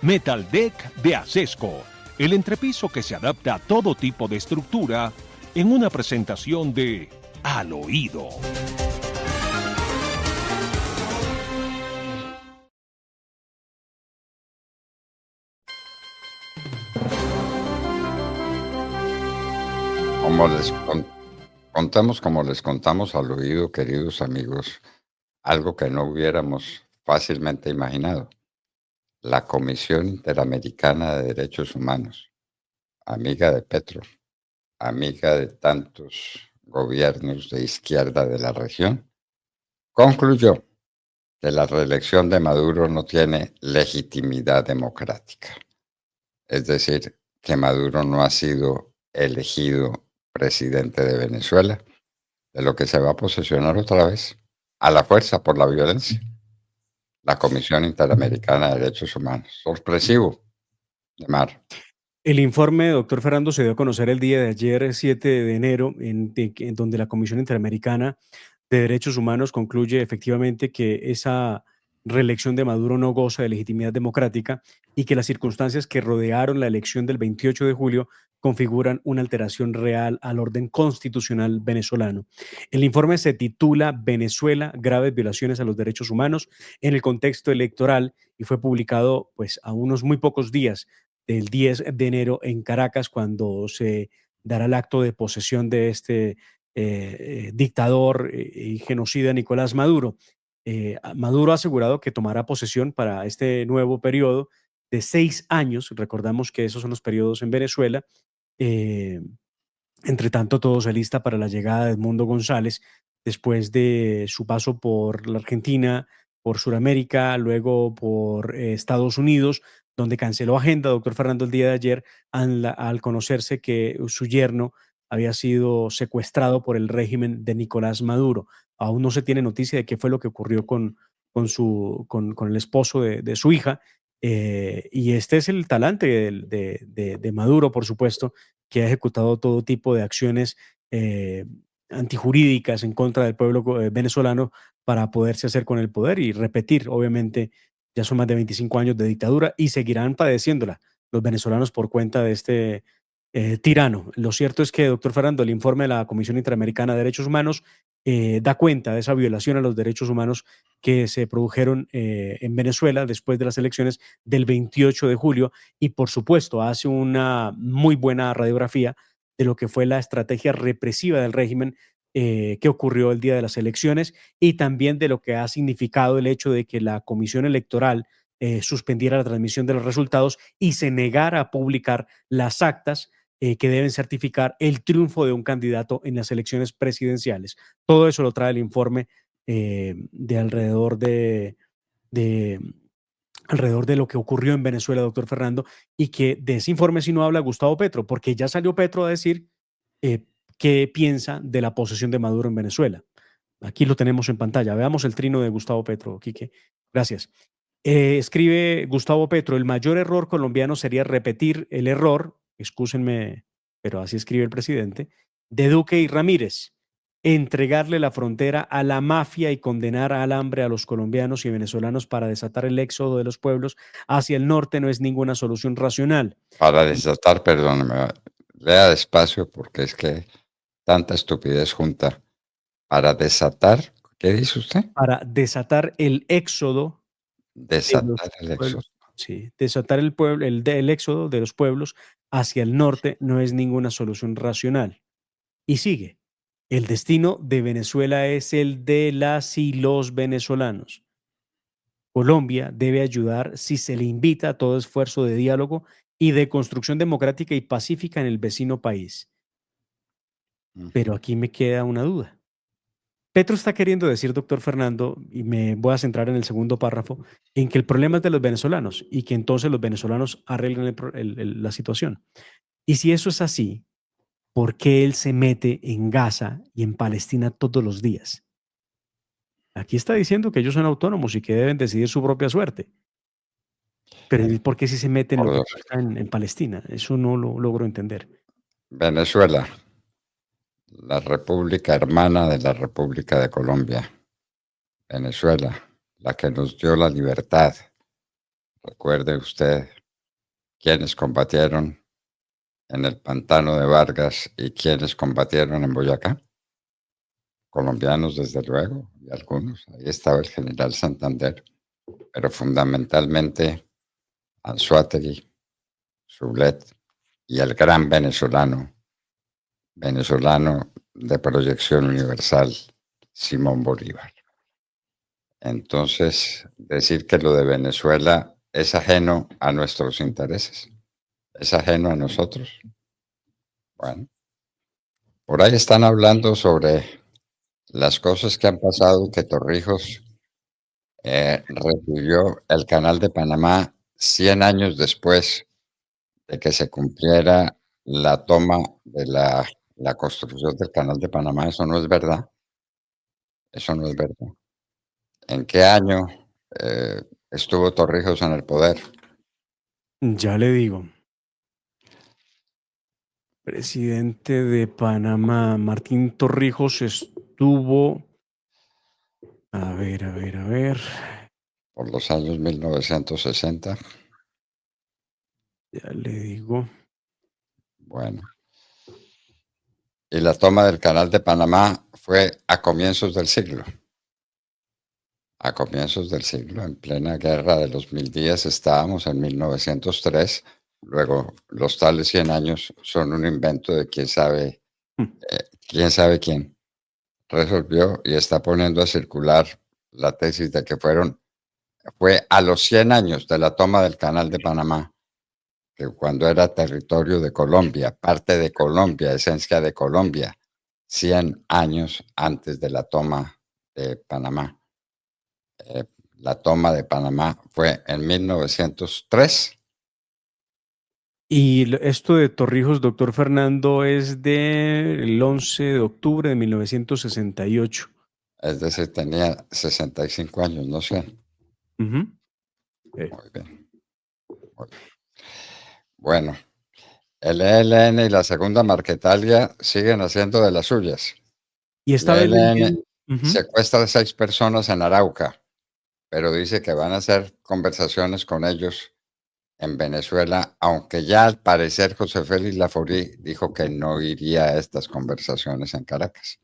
Metal Deck de Acesco, el entrepiso que se adapta a todo tipo de estructura en una presentación de Al Oído. Como les contamos al oído, queridos amigos, algo que no hubiéramos fácilmente imaginado. La Comisión Interamericana de Derechos Humanos, amiga de Petro, amiga de tantos gobiernos de izquierda de la región, concluyó que la reelección de Maduro no tiene legitimidad democrática. Es decir, que Maduro no ha sido elegido presidente de Venezuela, de lo que se va a posesionar otra vez a la fuerza por la violencia. La Comisión Interamericana de Derechos Humanos. Sorpresivo, Mar. El informe, doctor Fernando, se dio a conocer el día de ayer, 7 de enero, en donde la Comisión Interamericana de Derechos Humanos concluye efectivamente que esa reelección de Maduro no goza de legitimidad democrática y que las circunstancias que rodearon la elección del 28 de julio configuran una alteración real al orden constitucional venezolano. El informe se titula Venezuela, graves violaciones a los derechos humanos en el contexto electoral y fue publicado pues a unos muy pocos días del 10 de enero en Caracas, cuando se dará el acto de posesión de este dictador y genocida Nicolás Maduro. Maduro ha asegurado que tomará posesión para este nuevo periodo de 6 años. Recordamos que esos son los periodos en Venezuela. Eh, Entre tanto, todo se alista para la llegada de Edmundo González después de su paso por la Argentina, por Sudamérica, luego por Estados Unidos, donde canceló agenda, doctor Fernando, el día de ayer, al conocerse que su yerno había sido secuestrado por el régimen de Nicolás Maduro. Aún no se tiene noticia de qué fue lo que ocurrió con el esposo de su hija. Y este es el talante de Maduro, por supuesto, que ha ejecutado todo tipo de acciones antijurídicas en contra del pueblo venezolano para poderse hacer con el poder y repetir, obviamente, ya son más de 25 años de dictadura y seguirán padeciéndola los venezolanos por cuenta de este tirano. Lo cierto es que, doctor Fernando, el informe de la Comisión Interamericana de Derechos Humanos da cuenta de esa violación a los derechos humanos que se produjeron en Venezuela después de las elecciones del 28 de julio y, por supuesto, hace una muy buena radiografía de lo que fue la estrategia represiva del régimen que ocurrió el día de las elecciones y también de lo que ha significado el hecho de que la Comisión Electoral suspendiera la transmisión de los resultados y se negara a publicar las actas que deben certificar el triunfo de un candidato en las elecciones presidenciales. Todo eso lo trae el informe de alrededor de lo que ocurrió en Venezuela, doctor Fernando, y que de ese informe sí no habla Gustavo Petro, porque ya salió Petro a decir qué piensa de la posesión de Maduro en Venezuela. Aquí lo tenemos en pantalla. Veamos el trino de Gustavo Petro, Quique. Gracias. Escribe Gustavo Petro: el mayor error colombiano sería repetir el error, excúsenme, pero así escribe el presidente, de Duque y Ramírez, entregarle la frontera a la mafia y condenar al hambre a los colombianos y venezolanos para desatar el éxodo de los pueblos hacia el norte no es ninguna solución racional. Para desatar, perdóneme, lea despacio porque es que tanta estupidez junta. Para desatar, ¿qué dice usted? Para desatar el éxodo de los Desatar el éxodo. pueblos. Sí, desatar el éxodo de los pueblos hacia el norte no es ninguna solución racional. Y sigue: el destino de Venezuela es el de las y los venezolanos. Colombia debe ayudar si se le invita a todo esfuerzo de diálogo y de construcción democrática y pacífica en el vecino país. Pero aquí me queda una duda. Petro está queriendo decir, doctor Fernando, y me voy a centrar en el segundo párrafo, en que el problema es de los venezolanos y que entonces los venezolanos arreglan la situación. Y si eso es así, ¿por qué él se mete en Gaza y en Palestina todos los días? Aquí está diciendo que ellos son autónomos y que deben decidir su propia suerte. Pero ¿por qué si se mete en Por lo que dos. pasa en Palestina? Eso no lo logro entender. Venezuela, la república hermana de la República de Colombia. Venezuela, la que nos dio la libertad, Recuerde usted quiénes combatieron en el pantano de Vargas y quiénes combatieron en Boyacá. Colombianos, desde luego, y algunos. Ahí estaba el general Santander, pero fundamentalmente Anzoátegui, Sublet y el gran venezolano de proyección universal, Simón Bolívar. Entonces, decir que lo de Venezuela es ajeno a nuestros intereses, es ajeno a nosotros. Bueno, por ahí están hablando sobre las cosas que han pasado, que Torrijos recibió el Canal de Panamá 100 años después de que se cumpliera la toma de la construcción del Canal de Panamá. Eso no es verdad. Eso no es verdad. ¿En qué año estuvo Torrijos en el poder? Ya le digo. Presidente de Panamá, Martín Torrijos estuvo, a ver, Por los años 1960. ya le digo. Bueno. Y la toma del Canal de Panamá fue a comienzos del siglo. A comienzos del siglo, en plena guerra de los 1000 días, estábamos en 1903. Luego, los tales 100 años son un invento de quién sabe quién resolvió y está poniendo a circular la tesis de que fue a los 100 años de la toma del Canal de Panamá, que cuando era territorio de Colombia, parte de Colombia, esencia de Colombia, 100 años antes de la toma de Panamá. La toma de Panamá fue en 1903. Y esto de Torrijos, doctor Fernando, es del 11 de octubre de 1968. Es decir, tenía 65 años, no sé. Ujú. Muy bien. Muy bien. Bueno, el ELN y la Segunda Marquetalia siguen haciendo de las suyas. Y El esta vez le ELN envían. Ujú. secuestra a 6 personas en Arauca, pero dice que van a hacer conversaciones con ellos en Venezuela, aunque ya al parecer José Félix Laforí dijo que no iría a estas conversaciones en Caracas.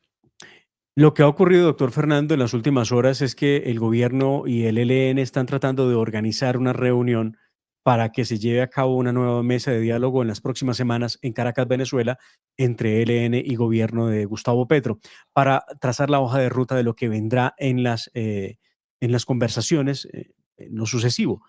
Lo que ha ocurrido, doctor Fernando, en las últimas horas es que el gobierno y el ELN están tratando de organizar una reunión para que se lleve a cabo una nueva mesa de diálogo en las próximas semanas en Caracas, Venezuela, entre ELN y gobierno de Gustavo Petro, para trazar la hoja de ruta de lo que vendrá en las conversaciones en lo sucesivo.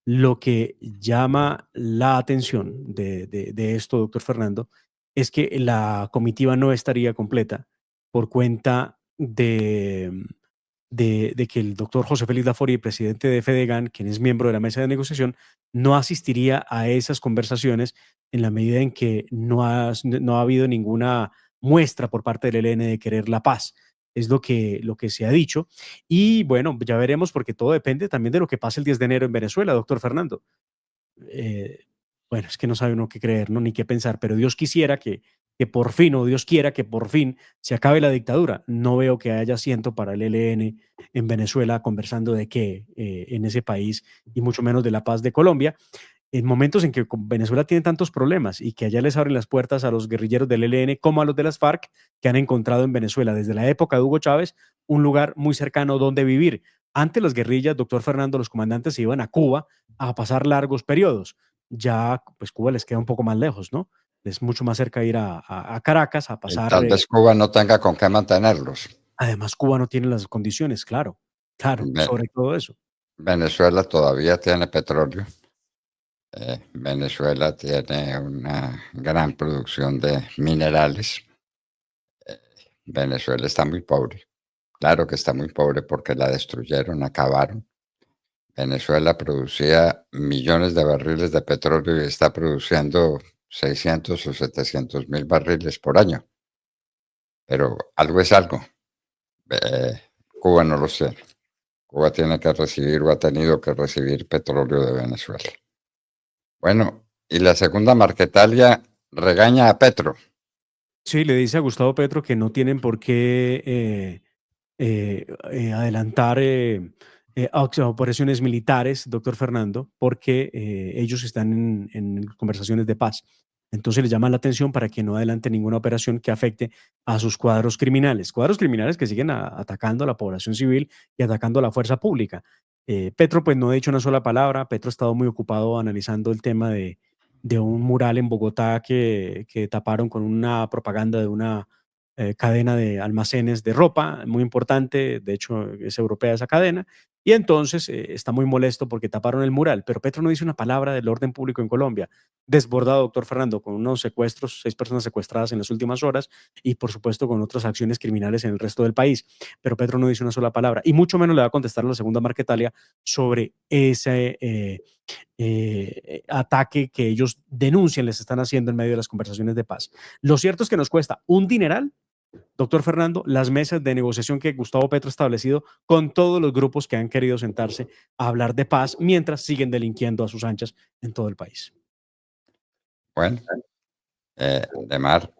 Lo que llama la atención de esto, doctor Fernando, es que la comitiva no estaría completa por cuenta de que el doctor José Félix Laforie, presidente de FEDEGAN, quien es miembro de la mesa de negociación, no asistiría a esas conversaciones en la medida en que no ha habido ninguna muestra por parte del ELN de querer la paz. Es lo que se ha dicho. Y bueno, ya veremos porque todo depende también de lo que pase el 10 de enero en Venezuela, doctor Fernando. Eh, bueno, es que no sabe uno qué creer, ¿no? Ni qué pensar, pero Dios quisiera que por fin, o Dios quiera que por fin se acabe la dictadura. No veo que haya asiento para el ELN en Venezuela conversando de qué en ese país y mucho menos de la paz de Colombia, en momentos en que Venezuela tiene tantos problemas y que allá les abren las puertas a los guerrilleros del ELN como a los de las FARC que han encontrado en Venezuela desde la época de Hugo Chávez un lugar muy cercano donde vivir. Antes las guerrillas, doctor Fernando, los comandantes se iban a Cuba a pasar largos periodos. Ya, pues Cuba les queda un poco más lejos, ¿no? Es mucho más cerca ir a Caracas a Y pasar. tal vez Cuba no tenga con qué mantenerlos. Además, Cuba no tiene las condiciones, claro, claro, Ve- sobre todo eso. Venezuela todavía tiene petróleo. Venezuela tiene una gran producción de minerales. Venezuela está muy pobre. Claro que está muy pobre porque la destruyeron, acabaron. Venezuela producía millones de barriles de petróleo y está produciendo 600 o 700 mil barriles por año. Pero algo es algo. Eh, Cuba no lo tiene. Cuba tiene que recibir o ha tenido que recibir petróleo de Venezuela. Bueno, y la segunda Marquetalia regaña a Petro. Sí, le dice a Gustavo Petro que no tienen por qué adelantar operaciones militares, doctor Fernando, porque ellos están en conversaciones de paz. Entonces les llaman la atención para que no adelante ninguna operación que afecte a sus cuadros criminales que siguen atacando a la población civil y atacando a la fuerza pública. Petro pues no ha dicho una sola palabra. Petro ha estado muy ocupado analizando el tema de un mural en Bogotá que taparon con una propaganda de una cadena de almacenes de ropa muy importante. De hecho es europea esa cadena, y entonces está muy molesto porque taparon el mural, pero Petro no dice una palabra del orden público en Colombia. Desbordado, doctor Fernando, con unos secuestros, 6 personas secuestradas en las últimas horas y por supuesto con otras acciones criminales en el resto del país. Pero Petro no dice una sola palabra y mucho menos le va a contestar a la segunda Marquetalia sobre ese ataque que ellos denuncian les están haciendo en medio de las conversaciones de paz. Lo cierto es que nos cuesta un dineral, doctor Fernando, las mesas de negociación que Gustavo Petro ha establecido con todos los grupos que han querido sentarse a hablar de paz mientras siguen delinquiendo a sus anchas en todo el país. Bueno, Demar,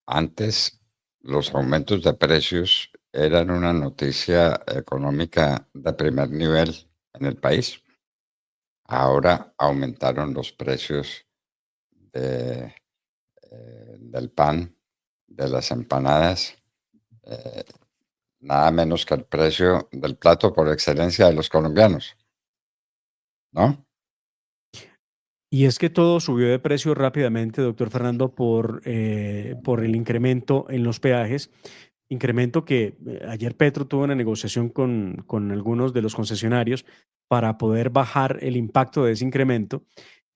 antes los aumentos de precios eran una noticia económica de primer nivel en el país. Ahora aumentaron los precios de, del pan, de las empanadas, eh, nada menos que el precio del plato por excelencia de los colombianos, ¿no? Y es que todo subió de precio rápidamente, doctor Fernando, por el incremento en los peajes. Incremento que ayer Petro tuvo una negociación con algunos de los concesionarios para poder bajar el impacto de ese incremento.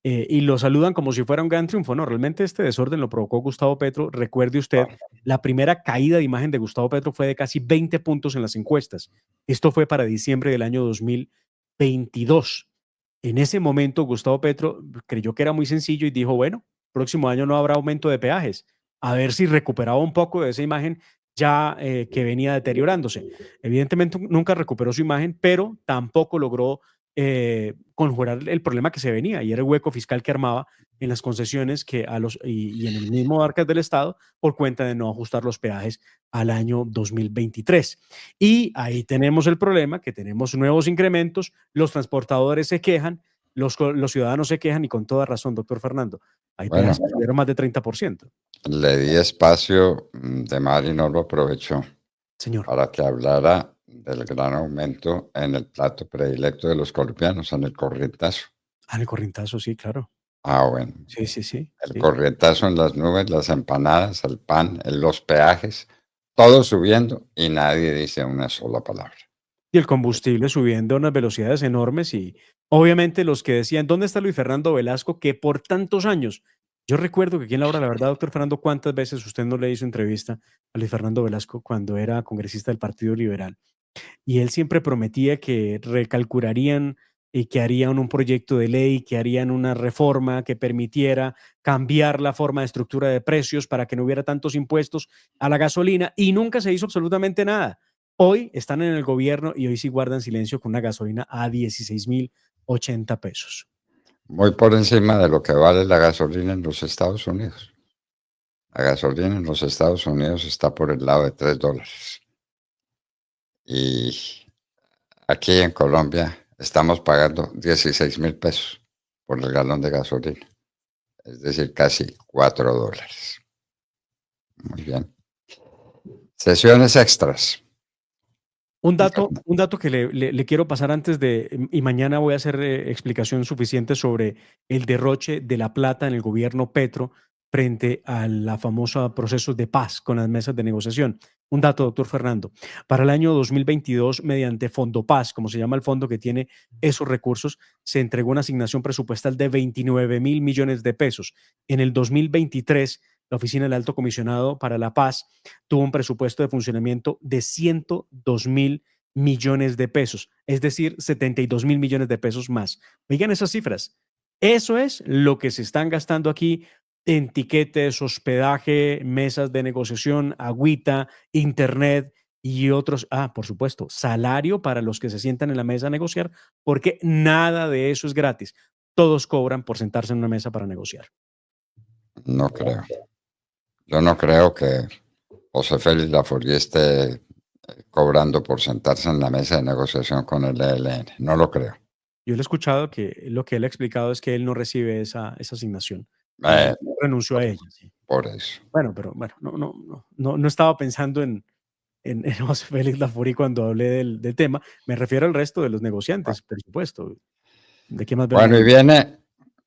Y lo saludan como si fuera un gran triunfo. No, realmente este desorden lo provocó Gustavo Petro. Recuerde usted, la primera caída de imagen de Gustavo Petro fue de casi 20 puntos en las encuestas. Esto fue para diciembre del año 2022. En ese momento, Gustavo Petro creyó que era muy sencillo y dijo, bueno, próximo año no habrá aumento de peajes. A ver si recuperaba un poco de esa imagen ya que venía deteriorándose. Evidentemente nunca recuperó su imagen, pero tampoco logró conjurar el problema que se venía, y era el hueco fiscal que armaba en las concesiones que y en el mismo arcas del Estado por cuenta de no ajustar los peajes al año 2023. Y ahí tenemos el problema, que tenemos nuevos incrementos, los transportadores se quejan, los ciudadanos se quejan, y con toda razón, doctor Fernando. Hay Bueno, peajes que subieron más de 30%. le di espacio de mar y no lo aprovechó Señor. para que hablara del gran aumento en el plato predilecto de los colombianos, en el corrientazo. Ah, el corrientazo, sí, claro. Bueno, Sí, sí, sí. el Sí. corrientazo en las nubes, las empanadas, el pan, los peajes, todo subiendo y nadie dice una sola palabra. Y el combustible subiendo a unas velocidades enormes, y obviamente los que decían, ¿dónde está Luis Fernando Velasco? Que por tantos años, yo recuerdo que aquí en La Hora de la Verdad, doctor Fernando, ¿cuántas veces usted no le hizo entrevista a Luis Fernando Velasco cuando era congresista del Partido Liberal? Y él siempre prometía que recalcularían y que harían un proyecto de ley, que harían una reforma que permitiera cambiar la forma de estructura de precios para que no hubiera tantos impuestos a la gasolina, y nunca se hizo absolutamente nada. Hoy están en el gobierno y hoy sí guardan silencio con una gasolina a 16.080 pesos. Muy por encima de lo que vale la gasolina en los Estados Unidos. La gasolina en los Estados Unidos está por el lado de $3. Y aquí en Colombia estamos pagando 16.000 pesos por el galón de gasolina. Es decir, casi $4. Muy bien. Sesiones extras. Un dato que le quiero pasar antes y mañana voy a hacer explicación suficiente sobre el derroche de la plata en el gobierno Petro frente a la famosa proceso de paz con las mesas de negociación. Un dato, doctor Fernando. Para el año 2022, mediante Fondo Paz, como se llama el fondo que tiene esos recursos, se entregó una asignación presupuestal de 29.000 millones de pesos. En el 2023, la Oficina del Alto Comisionado para la Paz tuvo un presupuesto de funcionamiento de 102.000 millones de pesos, es decir, 72.000 millones de pesos más. Oigan esas cifras. Eso es lo que se están gastando aquí en tiquetes, hospedaje, mesas de negociación, agüita, internet y otros. Por supuesto, salario para los que se sientan en la mesa a negociar, porque nada de eso es gratis. Todos cobran por sentarse en una mesa para negociar. No creo. Yo no creo que José Félix Laforía esté cobrando por sentarse en la mesa de negociación con el ELN. No lo creo. Yo le he escuchado que lo que él ha explicado es que él no recibe esa asignación. Eh, Renunció a ella. Sí. por eso. Bueno, pero bueno, no estaba pensando en José Félix Laforí cuando hablé del tema. Me refiero al resto de los negociantes, por supuesto. ¿De qué más Bueno, vemos?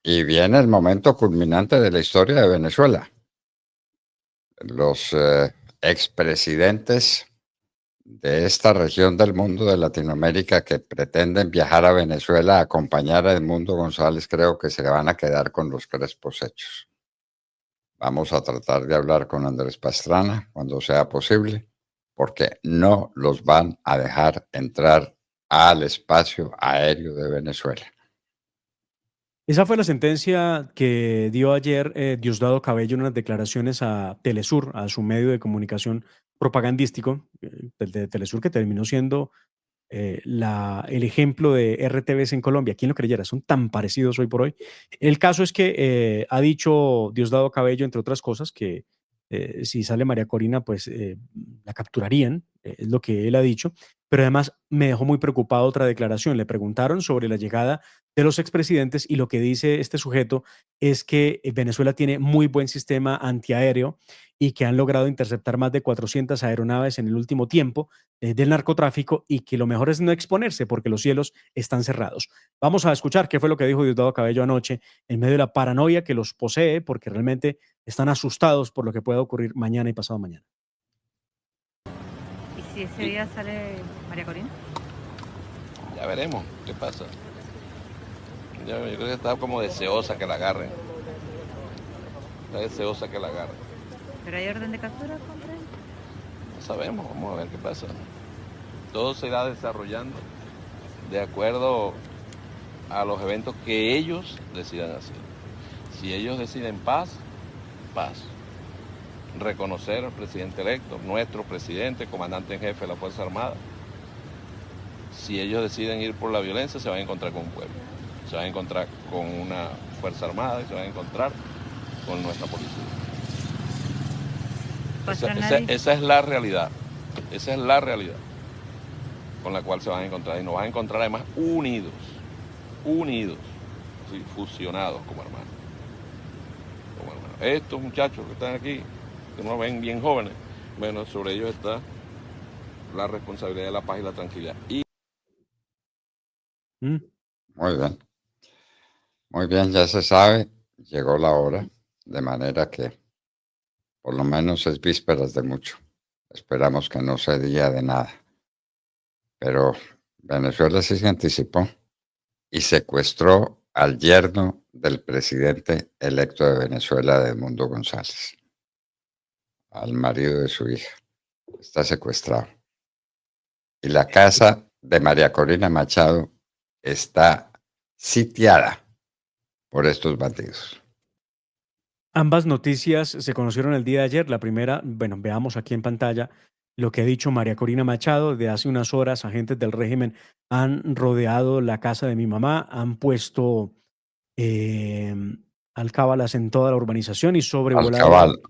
y viene el momento culminante de la historia de Venezuela. Los expresidentes de esta región del mundo de Latinoamérica que pretenden viajar a Venezuela a acompañar a Edmundo González, creo que se van a quedar con los crespos hechos. Vamos a tratar de hablar con Andrés Pastrana cuando sea posible, porque no los van a dejar entrar al espacio aéreo de Venezuela. Esa fue la sentencia que dio ayer Diosdado Cabello en unas declaraciones a Telesur, a su medio de comunicación propagandístico, de Telesur, que terminó siendo el ejemplo de RTVs en Colombia. ¿Quién lo creyera? Son tan parecidos hoy por hoy. El caso es que ha dicho Diosdado Cabello, entre otras cosas, que si sale María Corina, pues la capturarían, es lo que él ha dicho. Pero además me dejó muy preocupado otra declaración. Le preguntaron sobre la llegada de los expresidentes y lo que dice este sujeto es que Venezuela tiene muy buen sistema antiaéreo y que han logrado interceptar más de 400 aeronaves en el último tiempo del narcotráfico y que lo mejor es no exponerse porque los cielos están cerrados. Vamos a escuchar qué fue lo que dijo Diosdado Cabello anoche en medio de la paranoia que los posee porque realmente están asustados por lo que pueda ocurrir mañana y pasado mañana. ¿Y si ese día sale María Corina? Ya veremos qué pasa. Yo creo que está como deseosa que la agarren. Está deseosa que la agarren. ¿Pero hay orden de captura contra él? No sabemos, vamos a ver qué pasa. Todo se irá desarrollando de acuerdo a los eventos que ellos decidan hacer. Si ellos deciden paz, paz. Reconocer al presidente electo, nuestro presidente, comandante en jefe de la Fuerza Armada. Si ellos deciden ir por la violencia, se van a encontrar con un pueblo. Se van a encontrar con una Fuerza Armada y se van a encontrar con nuestra policía. Esa es la realidad. Esa es la realidad con la cual se van a encontrar. Y nos van a encontrar además unidos, así, fusionados como hermanos. Estos muchachos que están aquí, que nos ven bien jóvenes, bueno, sobre ellos está la responsabilidad de la paz y la tranquilidad. Muy bien. Muy bien, ya se sabe, llegó la hora, de manera que por lo menos es vísperas de mucho. Esperamos que no sea día de nada. Pero Venezuela sí se anticipó y secuestró al yerno del presidente electo de Venezuela, Edmundo González, al marido de su hija. Está secuestrado. Y la casa de María Corina Machado está sitiada por estos bandidos. Ambas noticias se conocieron el día de ayer. La primera, bueno, veamos aquí en pantalla lo que ha dicho María Corina Machado. De hace unas horas, agentes del régimen han rodeado la casa de mi mamá, han puesto alcabalas en toda la urbanización y sobrevolado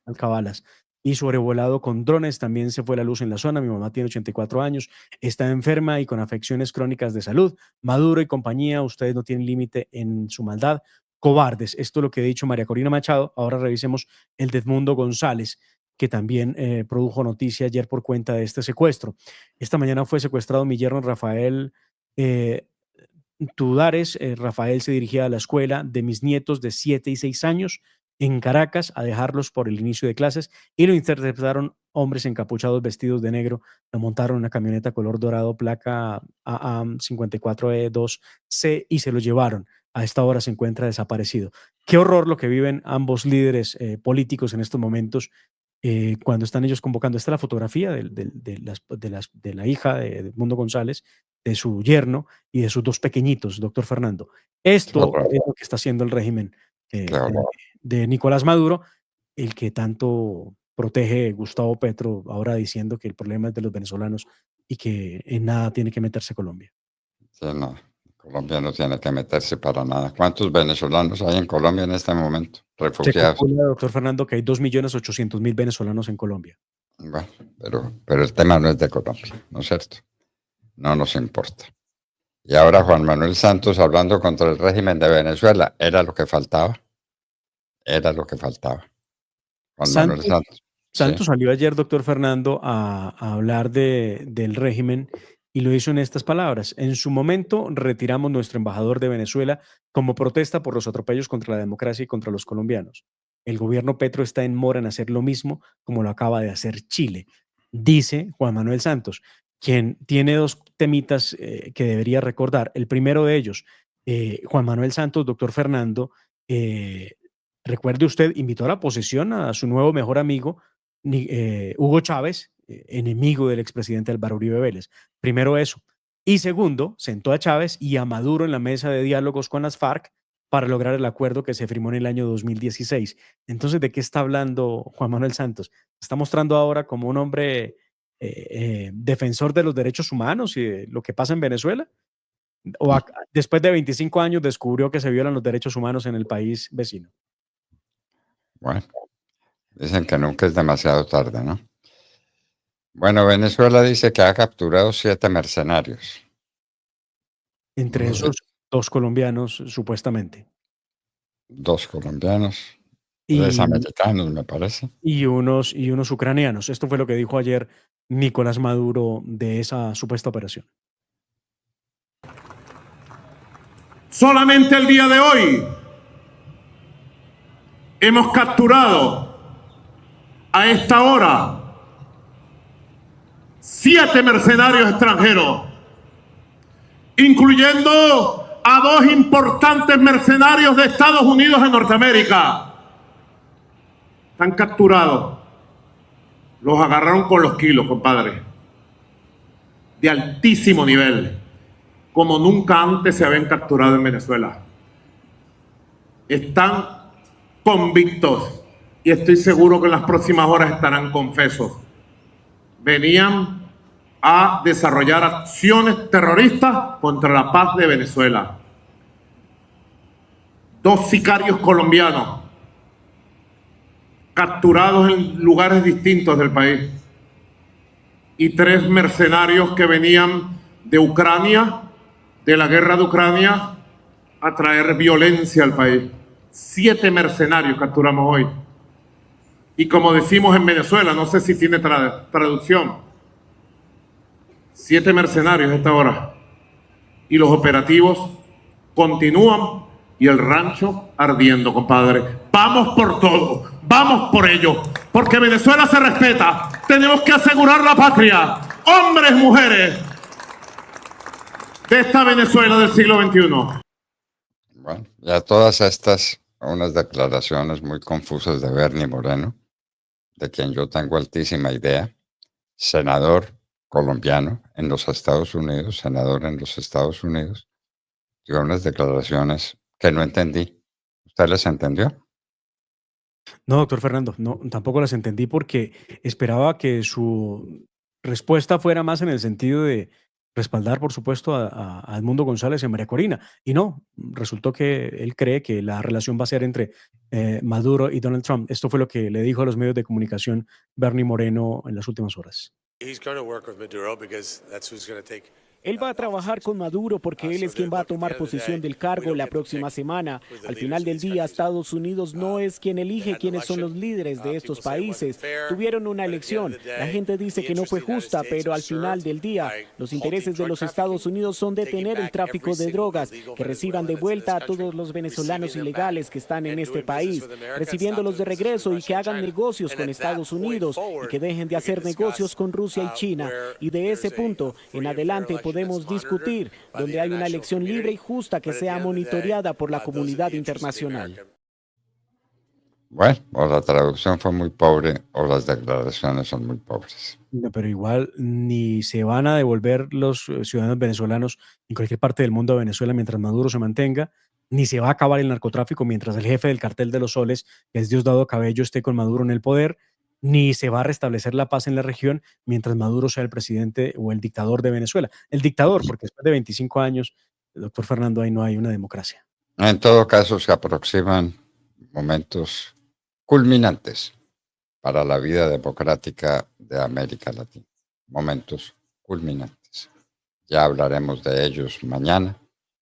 alcabalas y sobrevolado con drones. También se fue la luz en la zona. Mi mamá tiene 84 años, está enferma y con afecciones crónicas de salud. Maduro y compañía, ustedes no tienen límite en su maldad. Cobardes. Esto es lo que ha dicho María Corina Machado. Ahora revisemos el de Edmundo González, que también produjo noticia ayer por cuenta de este secuestro. Esta mañana fue secuestrado mi yerno Rafael Tudares. Rafael se dirigía a la escuela de mis nietos de 7 y 6 años en Caracas a dejarlos por el inicio de clases y lo interceptaron hombres encapuchados vestidos de negro, lo montaron en una camioneta color dorado, placa AA54E2C y se lo llevaron. A esta hora se encuentra desaparecido. Qué horror lo que viven ambos líderes políticos en estos momentos cuando están ellos convocando. Esta es la fotografía de la hija de Edmundo González, de su yerno y de sus dos pequeñitos, doctor Fernando. Esto es lo que está haciendo el régimen de Nicolás Maduro, el que tanto protege Gustavo Petro, ahora diciendo que el problema es de los venezolanos y que en nada tiene que meterse Colombia. Sí, no, Colombia no tiene que meterse para nada. ¿Cuántos venezolanos hay en Colombia en este momento? Refugiados. Se calcula, doctor Fernando, que hay 2.800.000 venezolanos en Colombia. Bueno, pero el tema no es de Colombia, ¿no es cierto? No nos importa. Y ahora Juan Manuel Santos hablando contra el régimen de Venezuela, era lo que faltaba. Era lo que faltaba. Juan Manuel Santos, Santos. Sí. Santos salió ayer, doctor Fernando, a hablar del régimen y lo hizo en estas palabras. En su momento retiramos nuestro embajador de Venezuela como protesta por los atropellos contra la democracia y contra los colombianos. El gobierno Petro está en mora en hacer lo mismo como lo acaba de hacer Chile, dice Juan Manuel Santos, quien tiene dos temitas que debería recordar. El primero de ellos, Juan Manuel Santos, doctor Fernando, eh, recuerde usted, invitó a la posesión a su nuevo mejor amigo, Hugo Chávez, enemigo del expresidente Álvaro Uribe Vélez. Primero eso. Y segundo, sentó a Chávez y a Maduro en la mesa de diálogos con las FARC para lograr el acuerdo que se firmó en el año 2016. Entonces, ¿de qué está hablando Juan Manuel Santos? Está mostrando ahora como un hombre defensor de los derechos humanos y de lo que pasa en Venezuela. O después de 25 años descubrió que se violan los derechos humanos en el país vecino. Bueno, dicen que nunca es demasiado tarde, ¿no? Bueno, Venezuela dice que ha capturado 7 mercenarios. Entre esos 2 colombianos, supuestamente. 2 colombianos, 3 americanos, me parece. Y unos ucranianos. Esto fue lo que dijo ayer Nicolás Maduro de esa supuesta operación. Solamente el día de hoy hemos capturado a esta hora 7 mercenarios extranjeros, incluyendo a 2 importantes mercenarios de Estados Unidos en Norteamérica. Están capturados. Los agarraron con los kilos, compadre. De altísimo nivel, como nunca antes se habían capturado en Venezuela. Están convictos y estoy seguro que en las próximas horas estarán confesos. Venían a desarrollar acciones terroristas contra la paz de Venezuela. 2 sicarios colombianos capturados en lugares distintos del país y 3 mercenarios que venían de Ucrania, de la guerra de Ucrania, a traer violencia al país. 7 mercenarios capturamos hoy. Y como decimos en Venezuela, no sé si tiene traducción, 7 mercenarios a esta hora. Y los operativos continúan y el rancho ardiendo, compadre. Vamos por todo, vamos por ello, porque Venezuela se respeta. Tenemos que asegurar la patria, hombres, mujeres, de esta Venezuela del siglo XXI. Bueno, ya todas estas, unas declaraciones muy confusas de Bernie Moreno, de quien yo tengo altísima idea, senador colombiano en los Estados Unidos, senador en los Estados Unidos, dio unas declaraciones que no entendí. ¿Usted las entendió? No, doctor Fernando, no, tampoco las entendí porque esperaba que su respuesta fuera más en el sentido de respaldar, por supuesto, a Edmundo González y a María Corina. Y no, resultó que él cree que la relación va a ser entre Maduro y Donald Trump. Esto fue lo que le dijo a los medios de comunicación Bernie Moreno en las últimas horas. Él va a trabajar con Maduro porque él es quien va a tomar posesión del cargo la próxima semana. Al final del día, Estados Unidos no es quien elige quiénes son los líderes de estos países. Tuvieron una elección. La gente dice que no fue justa, pero al final del día, los intereses de los Estados Unidos son detener el tráfico de drogas, que reciban de vuelta a todos los venezolanos ilegales que están en este país, recibiéndolos de regreso y que hagan negocios con Estados Unidos y que dejen de hacer negocios con Rusia y China. Y de ese punto en adelante podemos discutir donde hay una elección libre y justa que sea monitoreada por la comunidad internacional. Bueno, o la traducción fue muy pobre o las declaraciones son muy pobres. No, pero igual ni se van a devolver los ciudadanos venezolanos en cualquier parte del mundo a Venezuela mientras Maduro se mantenga, ni se va a acabar el narcotráfico mientras el jefe del cartel de los soles, que es Diosdado Cabello, esté con Maduro en el poder, ni se va a restablecer la paz en la región mientras Maduro sea el presidente o el dictador de Venezuela. El dictador, porque después de 25 años, doctor Fernando, ahí no hay una democracia. En todo caso, se aproximan momentos culminantes para la vida democrática de América Latina. Momentos culminantes. Ya hablaremos de ellos mañana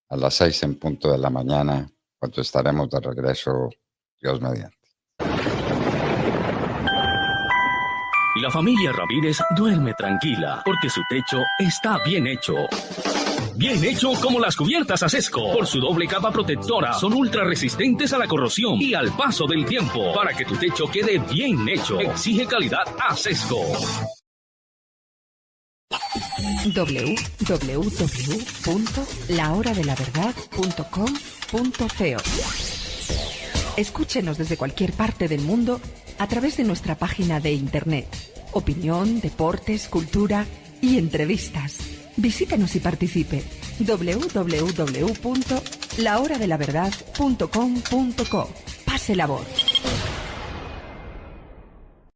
a las 6 en punto de la mañana, cuando estaremos de regreso, Dios mediante. La familia Ramírez duerme tranquila porque su techo está bien hecho. Bien hecho como las cubiertas Acesco. Por su doble capa protectora, son ultra resistentes a la corrosión y al paso del tiempo. Para que tu techo quede bien hecho, exige calidad Acesco. www.lahoradelaverdad.com.co. Escúchenos desde cualquier parte del mundo a través de nuestra página de internet. Opinión, deportes, cultura y entrevistas. Visítenos y participe. www.lahoradelaverdad.com.co. Pase la voz.